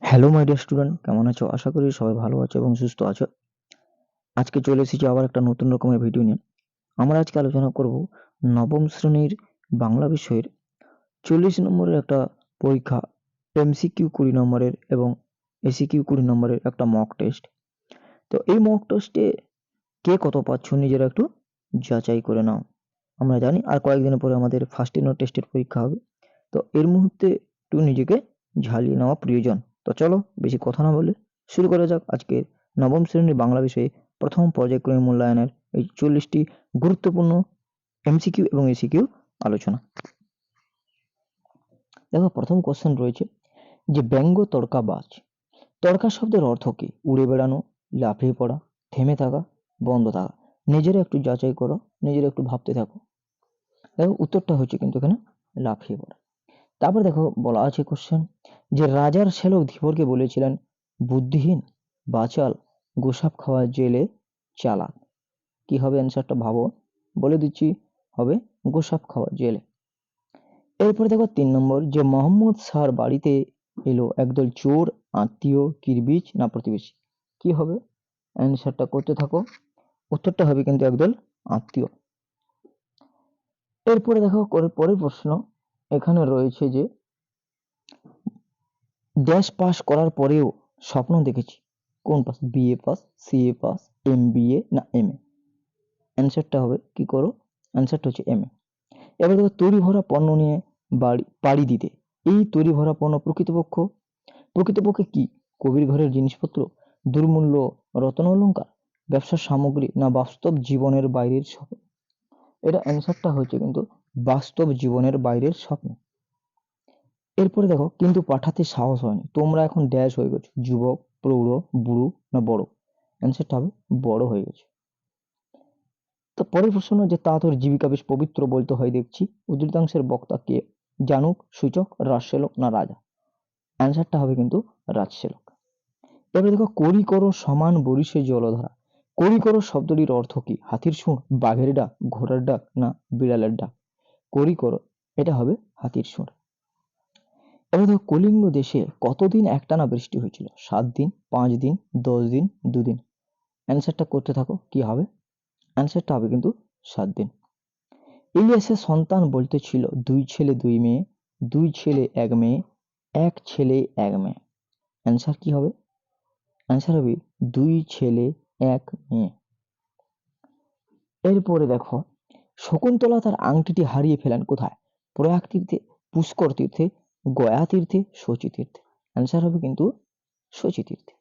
Hello my dear student, কেমন আছো? আশা করি সবাই ভালো আছো এবং সুস্থ আছো। আজকে চলে এসেছি আবার একটা নতুন রকমের ভিডিও নিয়ে। আমরা আজকে আলোচনা করব নবম শ্রেণীর বাংলা বিষয়ের 40 নম্বরের একটা পরীক্ষা, এমসিকিউ 20 নম্বরের এবং এসিকিউ 20 নম্বরের একটা মক টেস্ট। তো এই মক টেস্টে কে কত পাচ্ছ নিজেরা একটু যাচাই করে নাও। আমরা জানি আর কয়েকদিন পরে আমাদের ফার্স্ট ইউনিট টেস্টের পরীক্ষা হবে। তো এর মুহূর্তে একটু নিজেকে ঝালিয়ে নেওয়া প্রয়োজন। তো চলো বেশি কথা না বলে শুরু করা যাক আজকে নবম শ্রেণীর বাংলা বিষয়ে প্রথম পর্যায়ক্রমিক মূল্যায়নের এই 40টি গুরুত্বপূর্ণ এমসিকিউ এবং এসিকিউ আলোচনা। দেখো, প্রথম কোশ্চেন রয়েছে যে ব্যঙ্গ তড়কাবাজ। তড়কা শব্দের অর্থ কি? উড়ে বেড়ানো, লাফিয়ে পড়া, থেমে থাকা, বন্ধ থাকা। নিজেরা একটু যাচাই করো, নিজেরা একটু ভাবতে থাকো। দেখো উত্তরটা হচ্ছে কিন্তু এখানে লাফিয়ে পড়া। তারপর দেখো বলা আছে কোশ্চেন যে রাজার শ্যালক ধীবরকে বলেছিলেন বুদ্ধিহীন, বাচাল, গোসাপ খাওয়া জেলে চালাক। কি হবে অ্যান্সারটা ভাবো, বলে দিচ্ছি, হবে গোসাপ খাওয়া জেলে। এরপরে দেখো 3 নম্বর যে মোহাম্মদ শাহর বাড়িতে এলো একদল চোর, আত্মীয়, কিরবিচ না প্রতিবেশী। কি হবে অ্যান্সারটা করতে থাকো, উত্তরটা হবে কিন্তু একদল আত্মীয়। এরপরে দেখো পরের প্রশ্ন এখানে রয়েছে যে ড্যাশ পাস করার পরেও স্বপ্ন দেখেছি। কোন pass? BA pass, CA pass, MBA না এমএ। অ্যান্সারটা হবে কি করো, অ্যান্সারটা হচ্ছে এমএ। এবার দেখো তৈরি ভরা পণ্য নিয়ে পাড়ি দিতে। এই তৈরি ভরা পণ্য প্রকৃতপক্ষে কি? কবির ঘরের জিনিসপত্র, দুর্মূল্য রত্নালংকার, ব্যবসার সামগ্রী না বাস্তব জীবনের বাইরের স্বপ্ন। এটা অ্যান্সারটা হচ্ছে কিন্তু বাস্তব জীবনের বাইরের স্বপ্ন। এরপরে দেখো কিন্তু পাঠাতে সাহস হয়নি। তোমরা এখন ড্যাশ হয়ে গেছো, যুবক, প্রৌঢ়, বুড়ো না বড়। অ্যান্সারটা হবে বড় হয়ে গেছে। তো পরের প্রশ্ন যে তা তোর জীবিকা বেশ পবিত্র বলতে হয় দেখছি। উদ্ধৃতাংশের বক্তা কে? জানুক, সূচক, রাজসেলক না রাজা। অ্যান্সারটা হবে কিন্তু রাজসেলক। এবারে দেখো করি করো সমান বরিশে জলধারা। করি করো শব্দটির অর্থ কি? হাতির সুর, বাঘের ডাক, ঘোড়ার ডাক না বিড়ালের ডাক। করি করো এটা হবে হাতির সুর। এবার দেখো কলিঙ্গ দেশে কতদিন একটানা বৃষ্টি হয়েছিল? 7 দিন, 5 দিন, 10 দিন, 2 দিন। অ্যান্সারটা করতে থাকো, কি হবে? অ্যান্সারটা হবে কিন্তু 7 দিন। ইলিয়াসের সন্তান বলতে ছিল 2 ছেলে 2 মেয়ে, 2 ছেলে 1 মেয়ে, 1 ছেলে 1 মেয়ে। অ্যান্সার কি হবে? অ্যান্সার হবে 2 ছেলে 1 মেয়ে। এরপরে দেখো শকুন্তলা তার আংটিটি হারিয়ে ফেলেন কোথায়? প্রয়াগ তীর্থে, পুষ্কর তীর্থে, গয়া তীর্থে, শচী তীর্থে। অ্যান্সার হবে কিন্তু শচী তীর্থে।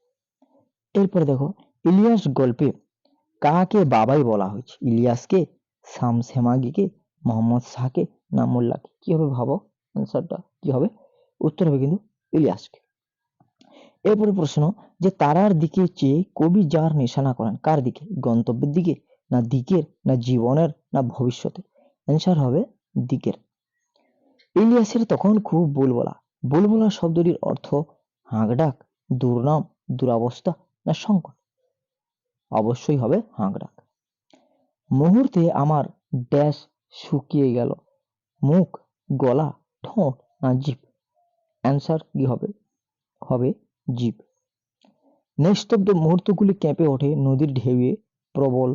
এরপরে দেখো ইলিয়াস গল্পে কাকে বাবাই বলা হয়েছে? ইলিয়াসকে, শামসেমাগিকে, মোহাম্মদ শাহকে না মোল্লাকে। কি হবে ভাবো, অ্যান্সারটা কি হবে? উত্তর হবে কিন্তু ইলিয়াসকে। এরপরে প্রশ্ন যে তারার দিকে চেয়ে কবি যার নিশানা করেন, কার দিকে? গন্তব্যের দিকে না দিকের না জীবনের না ভবিষ্যতে। অ্যান্সার হবে দিকের। ইলিয়াসের তখন খুব বুলবুলা। বুলবুলা শব্দটির অর্থ হাঁকডাক, দুর্নাম, দুরাবস্থা না সংকট। অবশ্যই হবে হাঁকডাক। মুহূর্তে আমার ড্যাশ শুকিয়ে গেল, মুখ, গলা, ঠোঁট না জিভ। অ্যান্সার কি হবে? হবে জিভ। নিস্তব্ধ মুহূর্তগুলি কেঁপে ওঠে নদীর ঢেউয়ে, প্রবল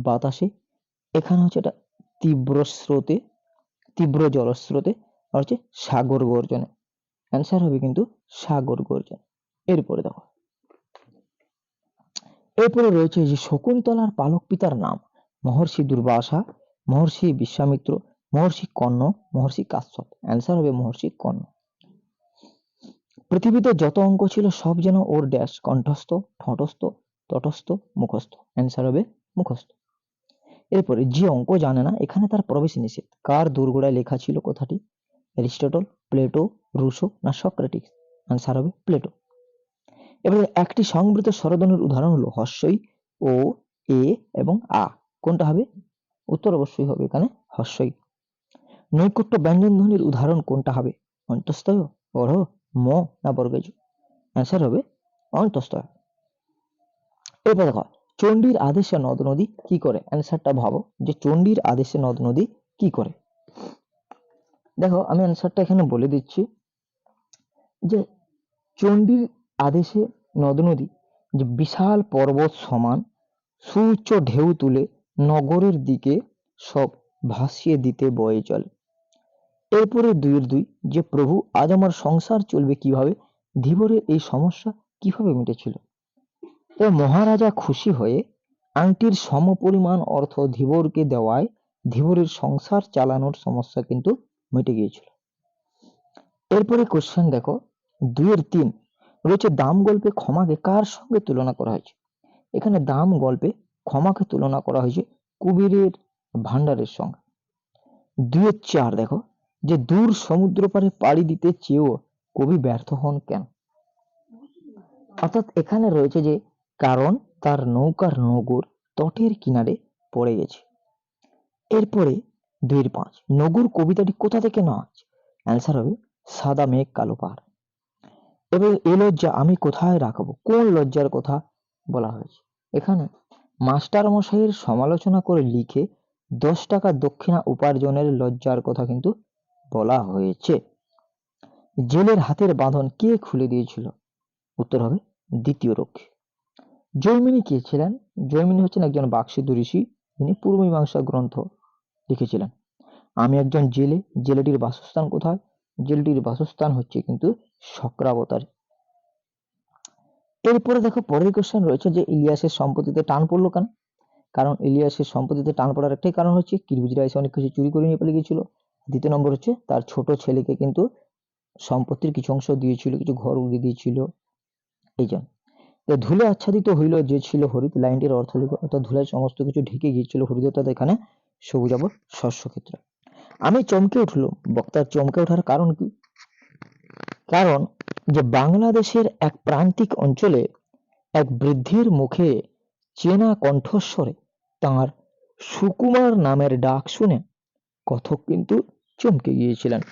বাতাসে। এখানে হচ্ছে এটা তীব্র স্রোতে, তীব্র জলস্রোতে, আর হচ্ছে সাগর গর্জনে। অ্যান্সার হবে কিন্তু সাগর গর্জন। এরপরে দেখো এরপরে রয়েছে যে শকুন্তলার পালক পিতার নাম। মহর্ষি দুর্বাসা, মহর্ষি বিশ্বামিত্র, মহর্ষি কর্ণ, মহর্ষি কাশ্যপ। অ্যান্সার হবে মহর্ষি কর্ণ। পৃথিবীতে যত অঙ্ক ছিল সব যেন ওর ড্যাশ কণ্ঠস্থ, ঠোঁটস্থ, তটস্থ, মুখস্থ। অ্যান্সার হবে মুখস্থ। এরপরে যে অঙ্ক জানে না এখানে তার প্রবেশ নিষেধ। কার দোরগোড়ায় লেখা ছিল কথাটি? অ্যারিস্টটল, প্লেটো, রুশো না সক্রেটিস। অ্যান্সার হবে প্লেটো। এবারে একটি সংবৃত স্বরধ্বনির উদাহরণ হলো হস্যই, ও, এ এবং আ। কোনটা হবে? উত্তর অবশ্যই হবে এখানে হস্যই। নৈকট্য ব্যঞ্জন ধ্বনির উদাহরণ কোনটা হবে? অন্তস্তয়, অর্হ, ম না বর্গজ। অ্যান্সার হবে অন্তস্তয়। এরপর দেখো চণ্ডীর আদেশে নদ নদী কি করে? অ্যান্সারটা ভাবো যে চণ্ডীর আদেশে নদ নদী কি করে। দেখো আমি অ্যান্সারটা এখানে বলে দিচ্ছি যে চণ্ডীর আদেশে নদ নদী যে বিশাল পর্বত সমান সুউচ্চ ঢেউ তুলে নগরের দিকে সব ভাসিয়ে দিতে বয়ে চলে। এরপরে 2-2 যে প্রভু আজ আমার সংসার চলবে কিভাবে, ধীবরের এই সমস্যা কিভাবে মিটেছিল। তো মহারাজা খুশি হয়ে আংটির সমপরিমাণ অর্থ ধীবরকে দেওয়ায় ধীবরের সংসার চালানোর সমস্যা কিন্তু মিটে গিয়েছিল। এরপরে কোশ্চেন দেখো 2-3 রয়েছে দাম গল্পে ক্ষমাকে কার সঙ্গে তুলনা করা হয়েছে। এখানে দাম গল্পে ক্ষমাকে তুলনা করা হয়েছে কুবেরের ভান্ডারের সঙ্গে। 2-4 দেখো যে দূর সমুদ্র পারে পাড়ি দিতে চেয়েও কবি ব্যর্থ হন কেন। অর্থাৎ এখানে রয়েছে যে কারণ তার নৌকার নগর তটের কিনারে পড়ে গেছে। এরপরে 2-5 নগর কবিতাটি কোথা থেকে নেওয়া হয়েছে, অ্যান্সার হবে সাদা মেঘ কালো পাহাড়। এবার এ লজ্জা আমি কোথায় রাখবো, কোন লজ্জার কথা বলা হয়েছে। এখানে মাস্টার মশাইয়ের সমালোচনা করে লিখে 10 টাকা দক্ষিণা উপার্জনের লজ্জার কথা কিন্তু বলা হয়েছে। জেলের হাতের বাঁধন কে খুলে দিয়েছিল, উত্তর হবে দ্বিতীয় রক্ষী। জৈমিনী কে ছিলেন, জৈমিনী হচ্ছেন একজন বাকসিদ্ধ ঋষি, যিনি পূর্ব মীমাংসা গ্রন্থ লিখেছিলেন। আমি একজন জেলে, জেলেটির বাসস্থান কোথায়, জেলেটির বাসস্থান হচ্ছে কিন্তু শক্রাবতারে। এরপরে দেখো পরের কোশ্চেন রয়েছে যে ইলিয়াসের সম্পত্তিতে টান পড়লো কেন। কারণ ইলিয়াসের সম্পত্তিতে টান পড়ার একটাই কারণ হচ্ছে কিরবিজরা এসে অনেক কিছু চুরি করে নিয়ে পালিয়ে গিয়েছিল। দ্বিতীয় নম্বর হচ্ছে তার ছোট ছেলেকে কিন্তু সম্পত্তির কিছু অংশ দিয়েছিল, কিছু ঘর উড়িয়ে দিয়েছিল। এই জন্য ধুলে আচ্ছাদিত হইল যে ছিল হরিত, লাইনটির অর্থ লিখো। অর্থাৎ ধুলায় সমস্ত কিছু ঢেকে গিয়েছিল হরিত, অর্থাৎ এখানে সবুজাব শস্য ক্ষেত্র। আমি চমকে উঠলো, বক্তার চমকে ওঠার কারণ কি, কারণ যে বাংলাদেশের এক প্রান্তিক অঞ্চলে এক বৃদ্ধির মুখে চেনা কণ্ঠস্বরে তাঁর সুকুমার নামের ডাক শুনে কথক কিন্তু চমকে গিয়েছিলেন।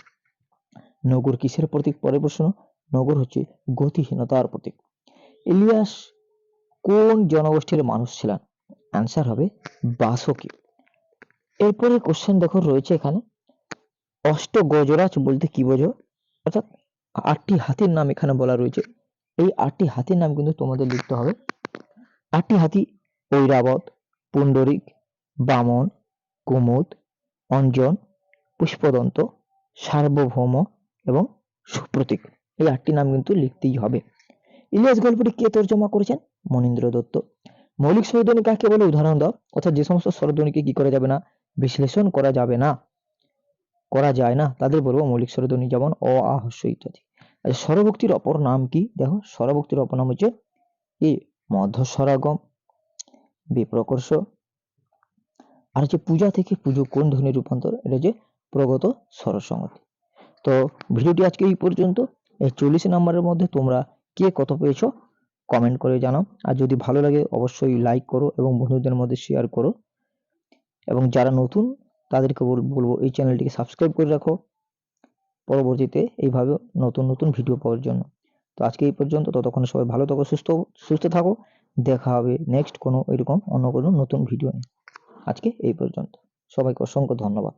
নগর কিসের প্রতীক, পরে প্রশ্ন, নগর হচ্ছে গতিহীনতার প্রতীক। ইলিয়াস কোন জনগোষ্ঠীর মানুষ ছিলেন, অ্যান্সার হবে বাসকি। এরপরে কোশ্চেন দেখো রয়েছে এখানে অষ্ট গজরাজ বলতে কি বোঝো, অর্থাৎ 8টি হাতির নাম এখানে বলা রয়েছে। এই 8টি হাতির নাম কিন্তু তোমাদের লিখতে হবে। 8টি হাতি ঐরাবত, পুণ্ডরিক, বামন, কুমুদ, অঞ্জন, পুষ্পদন্ত, সার্বভৌম এবং সুপ্রতীক। এই 8টি নাম কিন্তু লিখতেই হবে। ইলিয়াস গল্পটি কে তর্জমা করেছেন, মনীন্দ্র দত্ত। মৌলিক স্বরধ্বনি কাকে বলে, উদাহরণ দাও। অর্থাৎ যে সমস্ত স্বরধ্বনিকে কি করা যাবে না, বিশ্লেষণ করা যাবে না, করা যায় না, তাদের বলবো মৌলিক স্বরধ্বনি, যেমন অ, আ, হ্রস্ব ইত্যাদি। আচ্ছা স্বরভক্তির অপর নাম কি, দেখো স্বরভক্তির অপর নাম হচ্ছে এ মধ্যস্বরাগম, বি প্রকর্ষ, আর হচ্ছে পূজা থেকে পুজো কোন ধ্বনির রূপান্তর, এটা হচ্ছে প্রগত স্বরসংহতি। তো ভিডিওটি আজকে এই পর্যন্ত। এই 40 নম্বরের মধ্যে তোমরা কে কত পেয়েছো কমেন্ট করে জানাও। আর যদি ভালো লাগে অবশ্যই লাইক করো এবং বন্ধুদের মধ্যে শেয়ার করো। এবং যারা নতুন তাদেরকে বলবো এই চ্যানেলটিকে সাবস্ক্রাইব করে রাখো পরবর্তীতে এইভাবে নতুন নতুন ভিডিও পাওয়ার জন্য। তো আজকে এই পর্যন্ত, ততক্ষণে সবাই ভালো থাকো, সুস্থ থাকো। দেখা হবে নেক্সট কোনো এরকম অন্য কোনো নতুন ভিডিও নিয়ে। আজকে এই পর্যন্ত, সবাইকে অসংখ্য ধন্যবাদ।